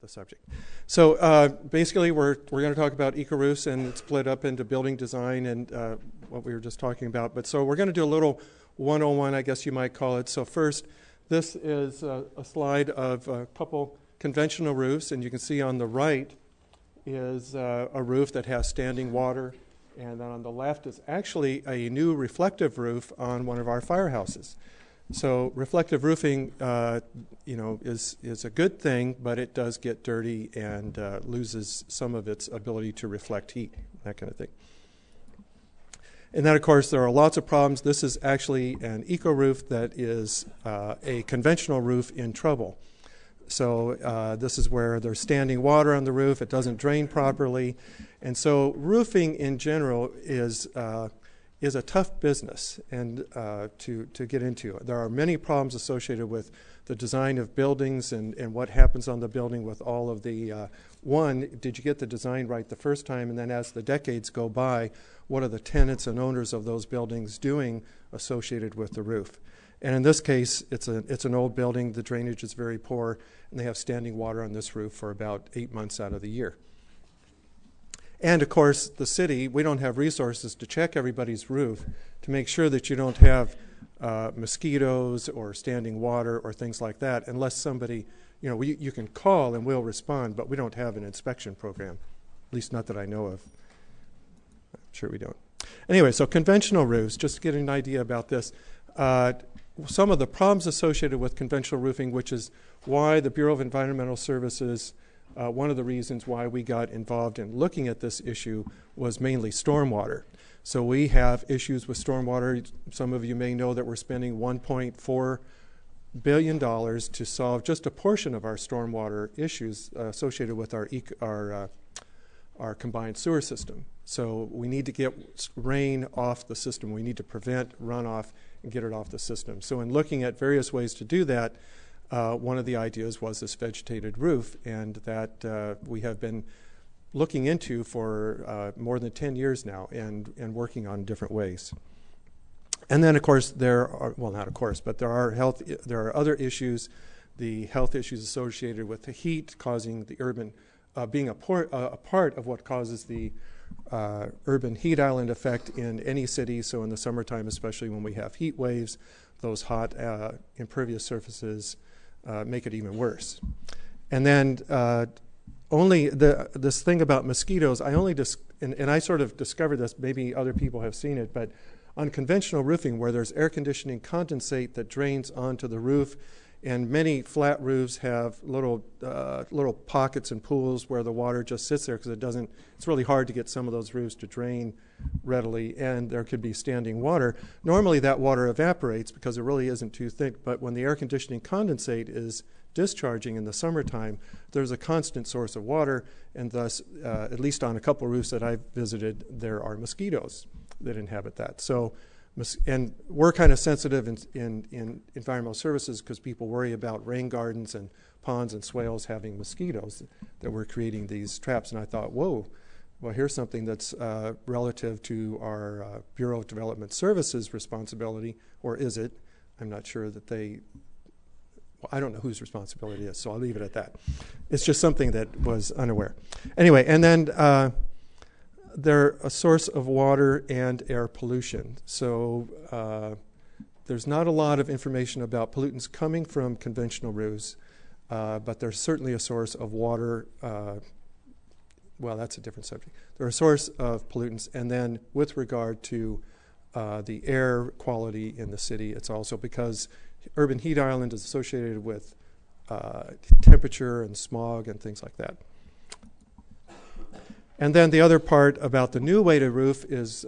the subject. So basically, we're going to talk about Ecoroofs, and it's split up into building design and what we were just talking about. But so we're going to do a little 101, I guess you might call it. So first, this is a slide of a couple conventional roofs, and you can see on the right is a roof that has standing water, and then on the left is actually a new reflective roof on one of our firehouses. So reflective roofing, is a good thing, but it does get dirty and loses some of its ability to reflect heat, that kind of thing. And then, of course, there are lots of problems. This is actually an eco-roof that is a conventional roof in trouble. So this is where there's standing water on the roof. It doesn't drain properly. And so roofing in general is a tough business and to get into. There are many problems associated with the design of buildings and what happens on the building with all of the, one, did you get the design right the first time? And then as the decades go by, what are the tenants and owners of those buildings doing associated with the roof? And in this case, it's an old building. The drainage is very poor, and they have standing water on this roof for about 8 months out of the year. And of course, the city, we don't have resources to check everybody's roof to make sure that you don't have mosquitoes or standing water or things like that, unless somebody, you can call and we'll respond, but we don't have an inspection program, at least not that I know of. I'm sure we don't. Anyway, so conventional roofs, just to get an idea about this, some of the problems associated with conventional roofing, which is why the Bureau of Environmental Services, one of the reasons why we got involved in looking at this issue was mainly stormwater. So we have issues with stormwater. Some of you may know that we're spending $1.4 billion to solve just a portion of our stormwater issues associated with our combined sewer system. So we need to get rain off the system. We need to prevent runoff and get it off the system. So in looking at various ways to do that, one of the ideas was this vegetated roof, and that we have been looking into for more than 10 years now and working on different ways. And then, of course, there are, well, not of course, but there are other issues, the health issues associated with the heat causing the urban, being a part of what causes the urban heat island effect in any city. So in the summertime, especially when we have heat waves, those hot impervious surfaces make it even worse. And then this thing about mosquitoes, and I sort of discovered this, maybe other people have seen it, but on conventional roofing where there's air conditioning condensate that drains onto the roof, and many flat roofs have little pockets and pools where the water just sits there because it's really hard to get some of those roofs to drain readily, and there could be standing water. Normally that water evaporates because it really isn't too thick, but when the air conditioning condensate is discharging in the summertime, there's a constant source of water, and thus, at least on a couple of roofs that I've visited, there are mosquitoes that inhabit that. So, and we're kind of sensitive in environmental services because people worry about rain gardens and ponds and swales having mosquitoes, that we're creating these traps. And I thought, whoa, well, here's something that's relative to our Bureau of Development Services responsibility, or is it? I'm not sure that I don't know whose responsibility it is, so I'll leave it at that. It's just something that was unaware. Anyway, and then they're a source of water and air pollution. So there's not a lot of information about pollutants coming from conventional roofs, but they're certainly a source of water. Well, that's a different subject. They're a source of pollutants. And then with regard to the air quality in the city, it's also because urban heat island is associated with temperature and smog and things like that. And then the other part about the new way to roof is,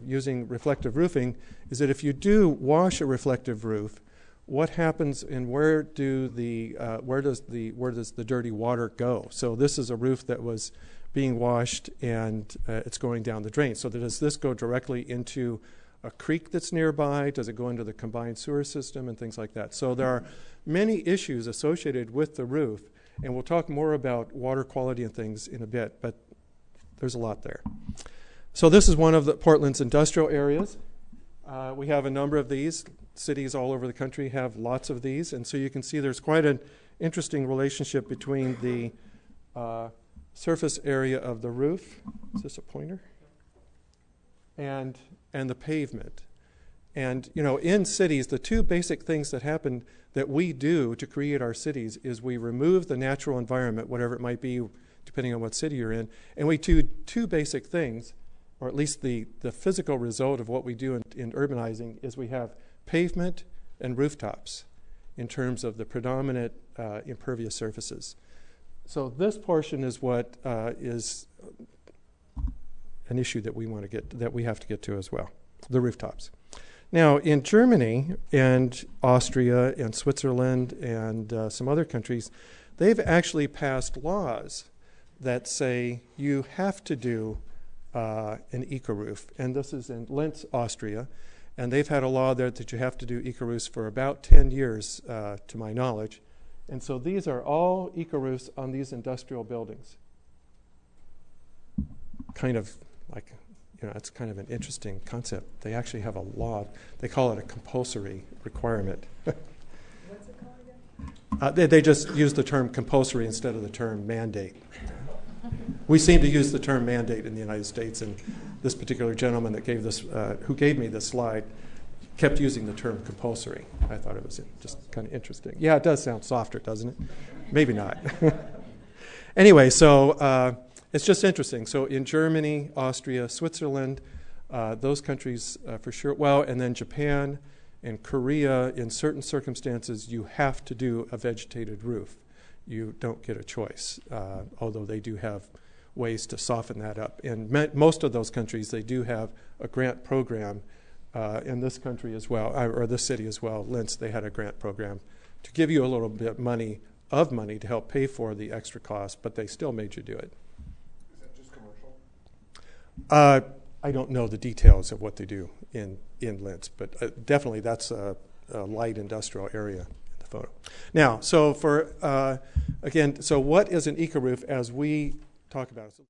using reflective roofing, is that if you do wash a reflective roof, what happens and where does the dirty water go? So this is a roof that was being washed and it's going down the drain. So does this go directly into a creek that's nearby? Does it go into the combined sewer system and things like that? So there are many issues associated with the roof, and we'll talk more about water quality and things in a bit, but there's a lot there. So this is one of Portland's industrial areas. We have a number of these. Cities all over the country have lots of these, and so you can see there's quite an interesting relationship between the surface area of the roof. Is this a pointer? And the pavement. And, you know, in cities, the two basic things that happen that we do to create our cities is we remove the natural environment, whatever it might be, depending on what city you're in, and we do two basic things, or at least the physical result of what we do in urbanizing is we have pavement and rooftops in terms of the predominant impervious surfaces. So this portion is what is an issue that we have to get to as well, the rooftops. Now, in Germany and Austria and Switzerland and some other countries, they've actually passed laws that say you have to do an eco-roof. And this is in Linz, Austria. And they've had a law there that you have to do eco-roofs for about 10 years, to my knowledge. And so these are all eco-roofs on these industrial buildings. Kind of like, you know, it's kind of an interesting concept. They actually have a law. They call it a compulsory requirement. What's it called again? They just use the term compulsory instead of the term mandate. We seem to use the term mandate in the United States, and this particular gentleman that gave this, who gave me this slide, kept using the term compulsory. I thought it was just kind of interesting. Yeah, it does sound softer, doesn't it? Maybe not. Anyway, so it's just interesting. So in Germany, Austria, Switzerland, those countries for sure. Well, and then Japan and Korea, in certain circumstances, you have to do a vegetated roof. You don't get a choice, although they do have ways to soften that up. In most of those countries, they do have a grant program. In this country as well, or this city as well, Linz, they had a grant program to give you a little bit of money to help pay for the extra cost, but they still made you do it. Is that just commercial? I don't know the details of what they do in Linz, but definitely that's a light industrial area in the photo. Now, so for, again, so what is an eco-roof as we talk about it?